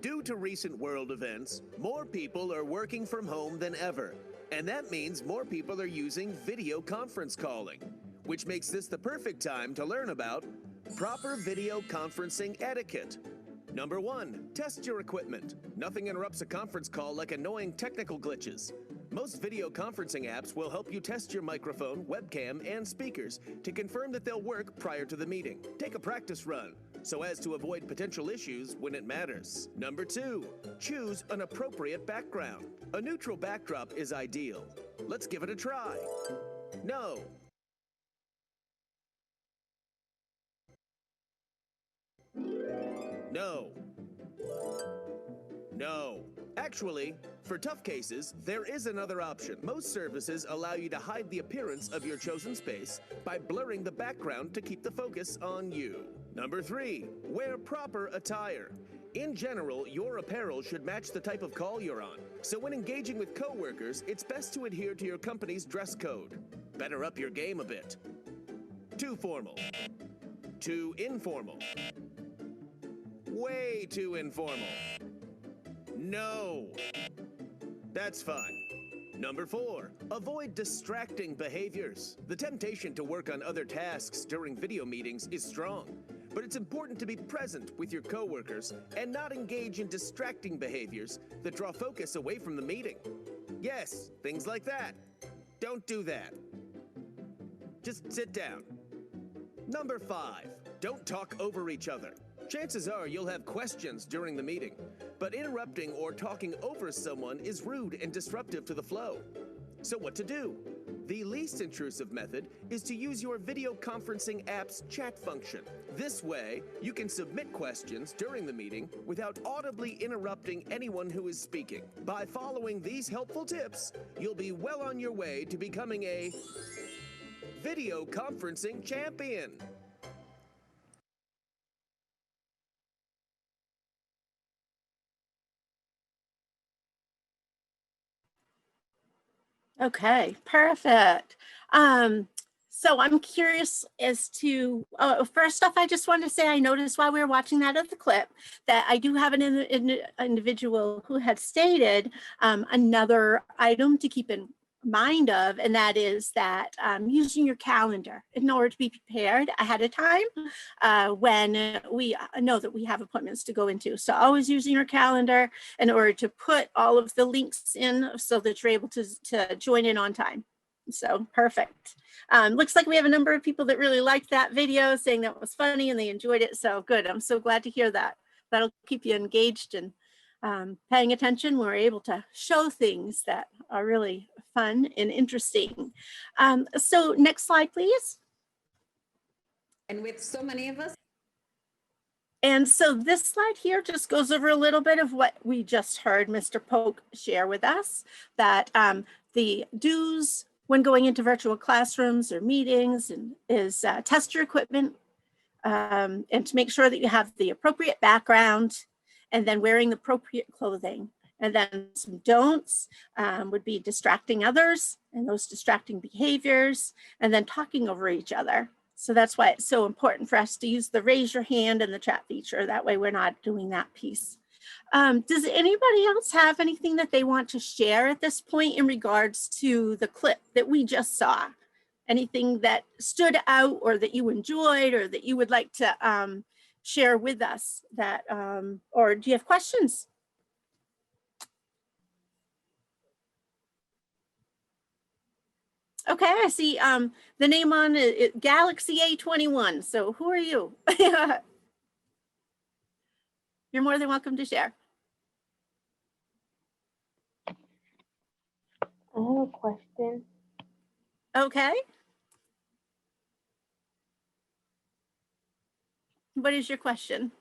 [SPEAKER 15] Due to recent world events, more people are working from home than ever. And that means more people are using video conference calling, which makes this the perfect time to learn about proper video conferencing etiquette. Number 1, test your equipment. Nothing interrupts a conference call like annoying technical glitches. Most video conferencing apps will help you test your microphone, webcam, and speakers to confirm that they'll work prior to the meeting. Take a practice run so as to avoid potential issues when it matters. Number 2, choose an appropriate background. A neutral backdrop is ideal. Let's give it a try. No. No. No. Actually, for tough cases, there is another option. Most services allow you to hide the appearance of your chosen space by blurring the background to keep the focus on you. Number 3, wear proper attire. In general, your apparel should match the type of call you're on. So when engaging with coworkers, it's best to adhere to your company's dress code. Better up your game a bit. Too formal. Too informal. Way too informal. No. That's fine. Number 4, avoid distracting behaviors. The temptation to work on other tasks during video meetings is strong, but it's important to be present with your coworkers and not engage in distracting behaviors that draw focus away from the meeting. Yes, things like that. Don't do that. Just sit down. Number 5, don't talk over each other. Chances are you'll have questions during the meeting, but interrupting or talking over someone is rude and disruptive to the flow. So what to do? The least intrusive method is to use your video conferencing app's chat function. This way, you can submit questions during the meeting without audibly interrupting anyone who is speaking. By following these helpful tips, you'll be well on your way to becoming a video conferencing champion.
[SPEAKER 1] Okay, perfect. So I'm curious as to, first off, I just wanted to say I noticed while we were watching that other clip that I do have an individual who had stated another item to keep in mind of, and that is that using your calendar in order to be prepared ahead of time when we know that we have appointments to go into. So always using your calendar in order to put all of the links in so that you're able to join in on time. So perfect. Looks like we have a number of people that really liked that video, saying that was funny and they enjoyed it. So good. I'm so glad to hear that. That'll keep you engaged and paying attention. We're able to show things that are really fun and interesting. So next slide, please.
[SPEAKER 14] And with so many of us.
[SPEAKER 1] And so this slide here just goes over a little bit of what we just heard Mr. Polk share with us, that the do's when going into virtual classrooms or meetings and is test your equipment and to make sure that you have the appropriate background and then wearing the appropriate clothing. And then some don'ts would be distracting others and those distracting behaviors and then talking over each other. So that's why it's so important for us to use the raise your hand and the chat feature. That way we're not doing that piece. Does anybody else have anything that they want to share at this point in regards to the clip that we just saw? Anything that stood out or that you enjoyed or that you would like to share with us that, or do you have questions? Okay, I see the name on it, Galaxy A21. So who are you? You're more than welcome to share.
[SPEAKER 4] I have a question.
[SPEAKER 1] Okay. What is your question?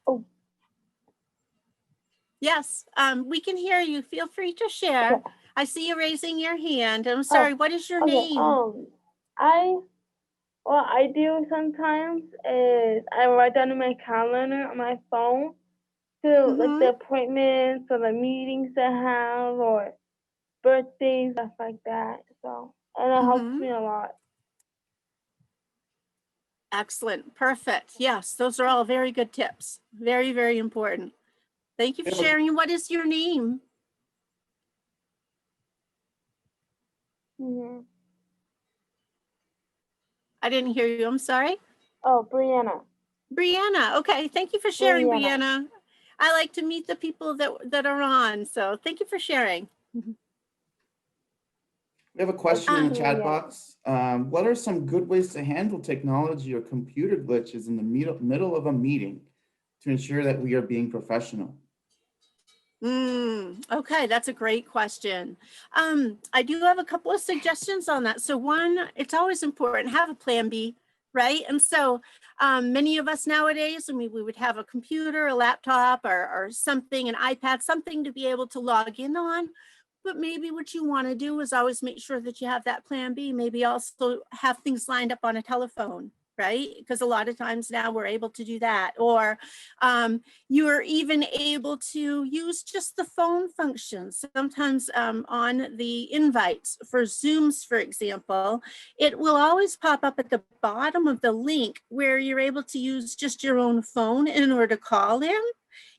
[SPEAKER 4] Oh.
[SPEAKER 1] Yes, we can hear you. Feel free to share.
[SPEAKER 4] Okay.
[SPEAKER 1] I see you raising your hand. I'm sorry, what is your name?
[SPEAKER 4] What I do sometimes is I write down in my calendar on my phone to like the appointments or the meetings I have or birthdays, stuff like that. So, and it helps me a lot.
[SPEAKER 1] Excellent, perfect. Yes, those are all very good tips. Very, very important. Thank you for sharing. What is your name? I didn't hear you. I'm sorry.
[SPEAKER 4] Oh, Brianna.
[SPEAKER 1] Brianna. Okay. Thank you for sharing, Brianna. I like to meet the people that are on. So thank you for sharing.
[SPEAKER 2] We have a question in the chat box. What are some good ways to handle technology or computer glitches in the middle of a meeting to ensure that we are being professional?
[SPEAKER 1] Okay, that's a great question. I do have a couple of suggestions on that. So one, it's always important, have a plan B right? And so many of us nowadays, I mean, we would have a computer, a laptop, or something, an iPad, something to be able to log in on. But maybe what you want to do is always make sure that you have that plan B. Maybe also have things lined up on a telephone, right? Because a lot of times now we're able to do that. Or you're even able to use just the phone functions. Sometimes on the invites for Zooms, for example, it will always pop up at the bottom of the link where you're able to use just your own phone in order to call in.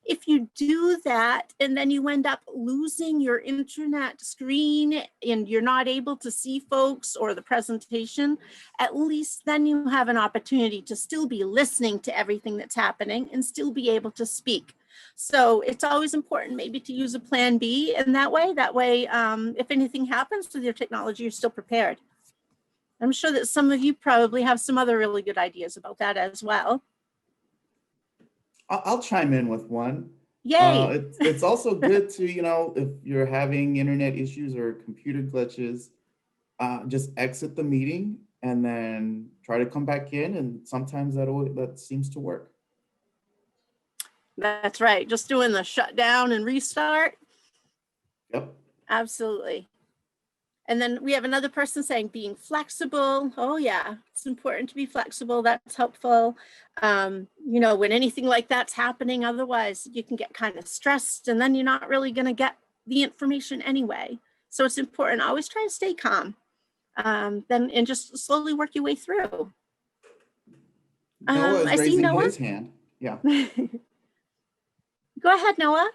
[SPEAKER 1] If you do that and then you end up losing your internet screen and you're not able to see folks or the presentation, at least then you have an opportunity to still be listening to everything that's happening and still be able to speak. So it's always important maybe to use a plan B, and that way, if anything happens with your technology, you're still prepared. I'm sure that some of you probably have some other really good ideas about that as well.
[SPEAKER 2] I'll chime in with one.
[SPEAKER 1] Yay.
[SPEAKER 2] It's also good to, if you're having internet issues or computer glitches, just exit the meeting and then try to come back in. And sometimes that seems to work.
[SPEAKER 1] That's right. Just doing the shutdown and restart.
[SPEAKER 2] Yep.
[SPEAKER 1] Absolutely. And then we have another person saying being flexible. Oh yeah, it's important to be flexible. That's helpful. When anything like that's happening, otherwise you can get kind of stressed and then you're not really going to get the information anyway. So it's important. Always try to stay calm. And just slowly work your way through.
[SPEAKER 2] Noah is
[SPEAKER 1] I see
[SPEAKER 2] raising
[SPEAKER 1] Noah.
[SPEAKER 2] his hand. Yeah.
[SPEAKER 1] Go ahead, Noah.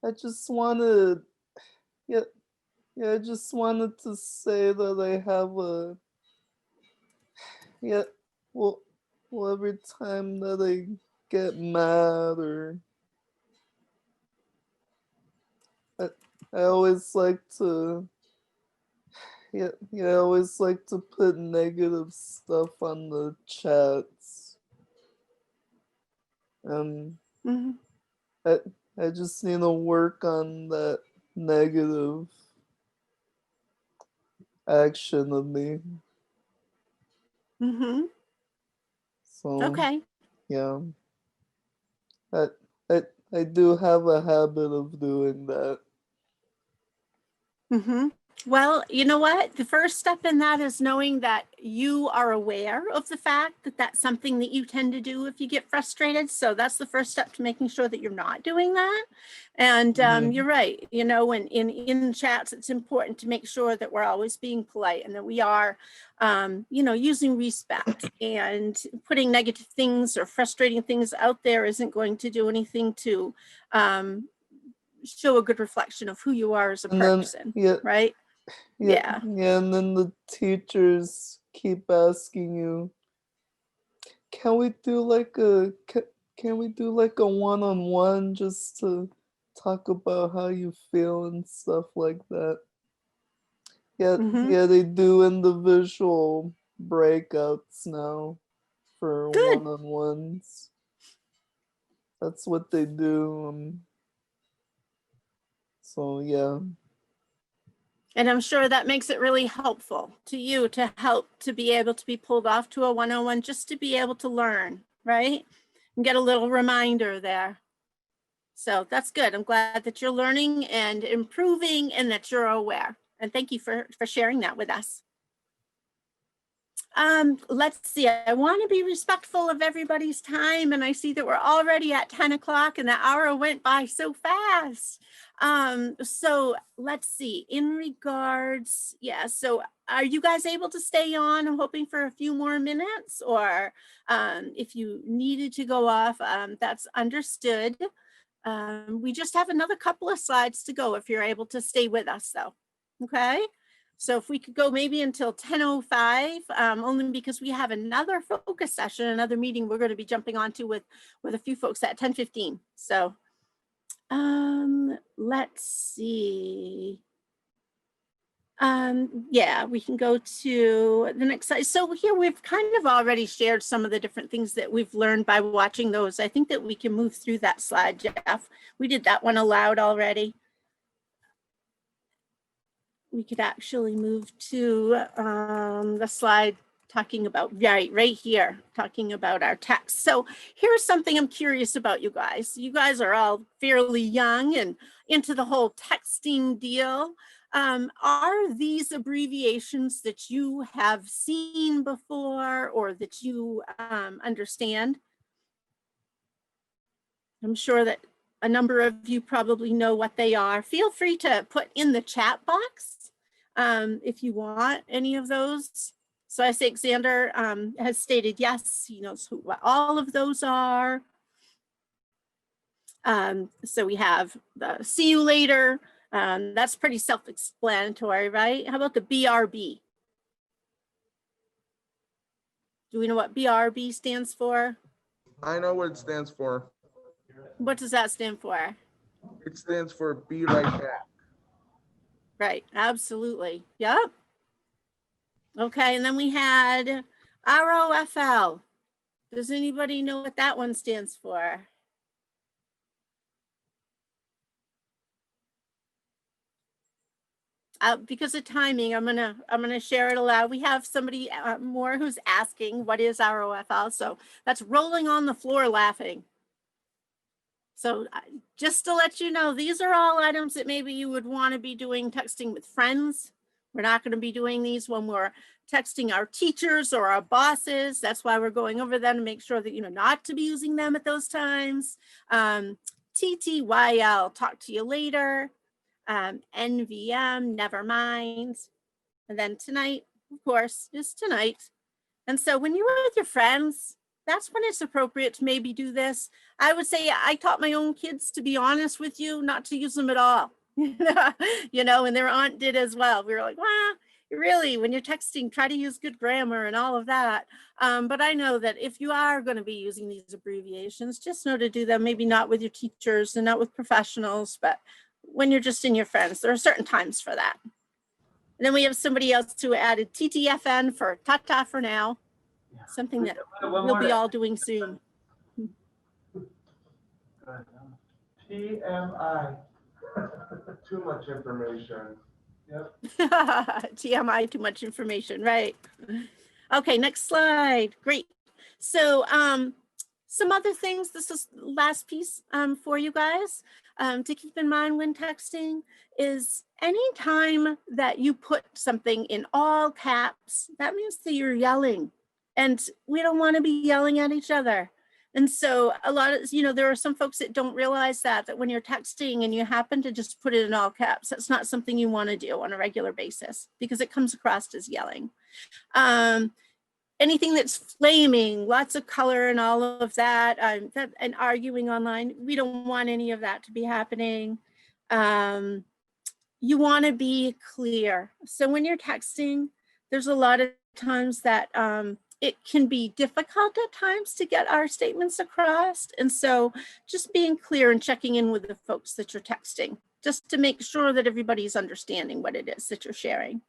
[SPEAKER 8] I just wanted, yeah, I just wanted to say that I have well, every time that I get mad or I always like to, I always like to put negative stuff on the chats. I just need to work on that negative action of me. So
[SPEAKER 1] Okay.
[SPEAKER 8] yeah, I do have a habit of doing that.
[SPEAKER 1] Well, you know what? The first step in that is knowing that you are aware of the fact that that's something that you tend to do if you get frustrated. So that's the first step to making sure that you're not doing that. And you're right. When in chats, it's important to make sure that we're always being polite and that we are, using respect, and putting negative things or frustrating things out there isn't going to do anything to show a good reflection of who you are as a person, right?
[SPEAKER 8] Yeah, and then the teachers keep asking you, can we do like a one-on-one just to talk about how you feel and stuff like that? Yeah, they do individual breakouts now for one-on-ones. That's what they do. So yeah.
[SPEAKER 1] And I'm sure that makes it really helpful to you to help to be able to be pulled off to a one-on-one just to be able to learn, right? And get a little reminder there. So that's good. I'm glad that you're learning and improving and that you're aware. And thank you for sharing that with us. Let's see. I want to be respectful of everybody's time, and I see that we're already at 10 o'clock and the hour went by so fast. So let's see. In regards, so are you guys able to stay on? I'm hoping for a few more minutes, or if you needed to go off, that's understood. We just have another couple of slides to go if you're able to stay with us, though. Okay. So if we could go maybe until 10:05, only because we have another focus session, another meeting we're going to be jumping onto with a few folks at 10:15. So let's see. Yeah, we can go to the next slide. So here we've kind of already shared some of the different things that we've learned by watching those. I think that we can move through that slide, Jeff. We did that one aloud already. We could actually move to the slide talking about, right here, talking about our text. So here's something I'm curious about, you guys. You guys are all fairly young and into the whole texting deal. Are these abbreviations that you have seen before or that you understand? I'm sure that a number of you probably know what they are. Feel free to put in the chat box if you want any of those. So I say Xander has stated yes, he knows what all of those are. So we have the see you later. That's pretty self-explanatory, right? How about the BRB? Do we know what BRB stands for?
[SPEAKER 6] I know what it stands for.
[SPEAKER 1] What does that stand for?
[SPEAKER 6] It stands for be right back.
[SPEAKER 1] Right, absolutely. Yep. Okay, and then we had ROFL. Does anybody know what that one stands for? Because of timing, I'm gonna share it aloud. We have somebody more who's asking what is ROFL. So that's rolling on the floor laughing. So just to let you know, these are all items that maybe you would want to be doing texting with friends. We're not going to be doing these when we're texting our teachers or our bosses. That's why we're going over them to make sure that you know not to be using them at those times. TTYL, talk to you later. NVM, never mind. And then tonight, of course, is tonight. And so when you're with your friends, that's when it's appropriate to maybe do this. I would say I taught my own kids, to be honest with you, not to use them at all. You know, and their aunt did as well. We were like, well, really, when you're texting, try to use good grammar and all of that. But I know that if you are going to be using these abbreviations, just know to do them, maybe not with your teachers and not with professionals, but when you're just in your friends, there are certain times for that. And then we have somebody else who added TTFN for ta-ta for now, something that we'll be all doing soon.
[SPEAKER 7] TMI. Too much information. Yep.
[SPEAKER 1] TMI, too much information, right? Okay, next slide. Great. So some other things, this is the last piece for you guys to keep in mind when texting is anytime that you put something in all caps, that means that you're yelling, and we don't want to be yelling at each other. And so a lot of, you know, there are some folks that don't realize that when you're texting and you happen to just put it in all caps, that's not something you want to do on a regular basis because it comes across as yelling. Anything that's flaming, lots of color and all of that, and arguing online, we don't want any of that to be happening. You want to be clear. So when you're texting, there's a lot of times that it can be difficult at times to get our statements across. And so just being clear and checking in with the folks that you're texting, just to make sure that everybody's understanding what it is that you're sharing.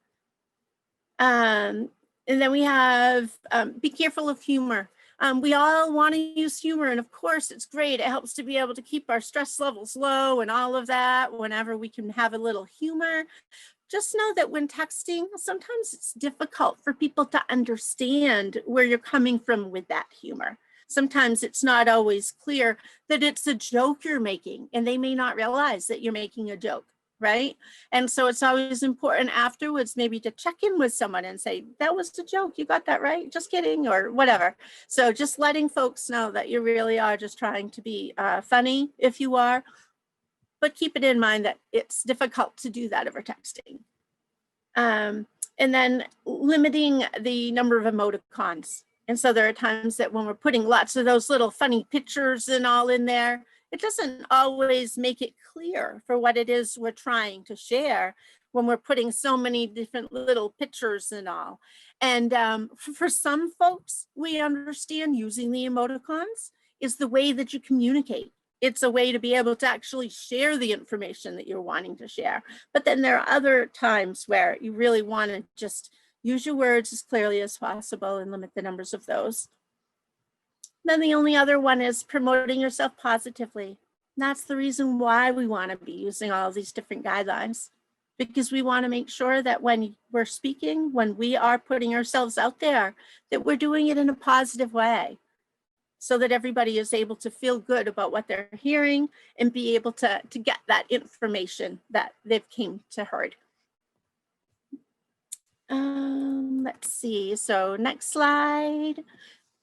[SPEAKER 1] And then we have be careful of humor. We all want to use humor, and of course it's great. It helps to be able to keep our stress levels low and all of that whenever we can have a little humor. Just know that when texting, sometimes it's difficult for people to understand where you're coming from with that humor. Sometimes it's not always clear that it's a joke you're making, and they may not realize that you're making a joke, right? And so it's always important afterwards maybe to check in with someone and say, that was a joke, you got that right? Just kidding, or whatever. So just letting folks know that you really are just trying to be funny if you are, but keep it in mind that it's difficult to do that over texting. And then limiting the number of emoticons. And so there are times that when we're putting lots of those little funny pictures and all in there, it doesn't always make it clear for what it is we're trying to share when we're putting so many different little pictures and all. And for some folks, we understand using the emoticons is the way that you communicate. It's a way to be able to actually share the information that you're wanting to share. But then there are other times where you really want to just use your words as clearly as possible and limit the numbers of those. Then the only other one is promoting yourself positively. That's the reason why we want to be using all of these different guidelines, because we want to make sure that when we're speaking, when we are putting ourselves out there, that we're doing it in a positive way, so that everybody is able to feel good about what they're hearing and be able to get that information that they've came to heard. Let's see, so next slide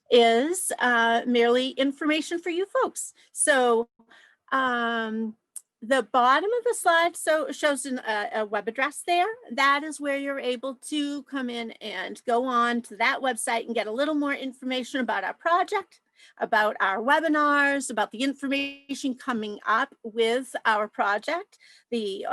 [SPEAKER 1] is merely information for you folks. So the bottom of the slide shows a web address there. That is where you're able to come in and go on to that website and get a little more information about our project, about our webinars, about the information coming up with our project. The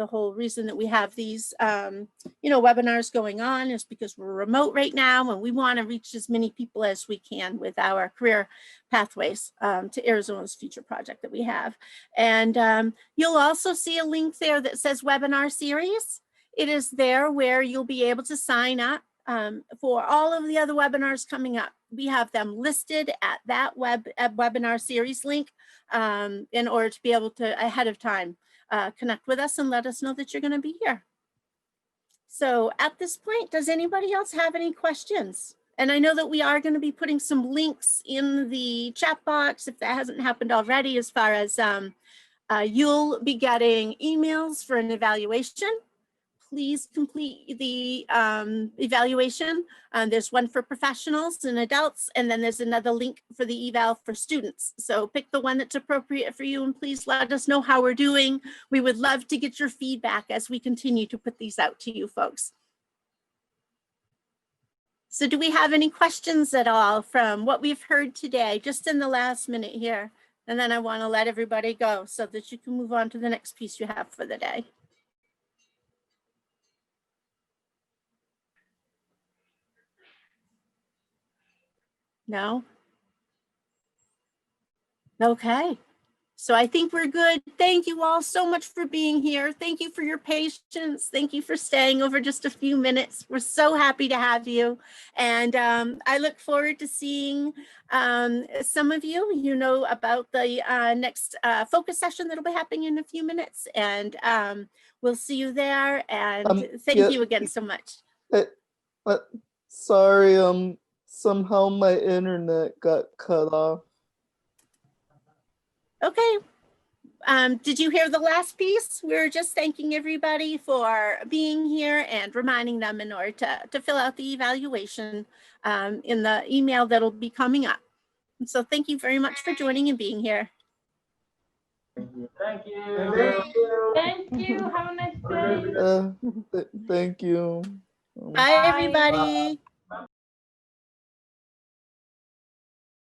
[SPEAKER 1] whole reason that we have these webinars going on is because we're remote right now and we want to reach as many people as we can with our career pathways to Arizona's future project that we have. And you'll also see a link there that says webinar series. It is there where you'll be able to sign up for all of the other webinars coming up. We have them listed at that webinar series link in order to be able to ahead of time connect with us and let us know that you're going to be here. So at this point, does anybody else have any questions? And I know that we are going to be putting some links in the chat box if that hasn't happened already, as far as you'll be getting emails for an evaluation. Please complete the evaluation. There's one for professionals and adults, and then there's another link for the eval for students. So pick the one that's appropriate for you, and please let us know how we're doing. We would love to get your feedback as we continue to put these out to you folks. So do we have any questions at all from what we've heard today, just in the last minute here? And then I want to let everybody go so that you can move on to the next piece you have for the day. No? Okay. So I think we're good. Thank you all so much for being here. Thank you for your patience. Thank you for staying over just a few minutes. We're so happy to have you. And I look forward to seeing some of you, about the next focus session that'll be happening in a few minutes. And we'll see you there. And thank you again so much.
[SPEAKER 8] Sorry, somehow my internet got cut off.
[SPEAKER 1] Okay. Did you hear the last piece? We were just thanking everybody for being here and reminding them in order to fill out the evaluation in the email that'll be coming up. And so thank you very much for joining and being here.
[SPEAKER 7] Thank you.
[SPEAKER 4] Thank you. Have a nice day.
[SPEAKER 8] Thank you.
[SPEAKER 1] Bye, everybody.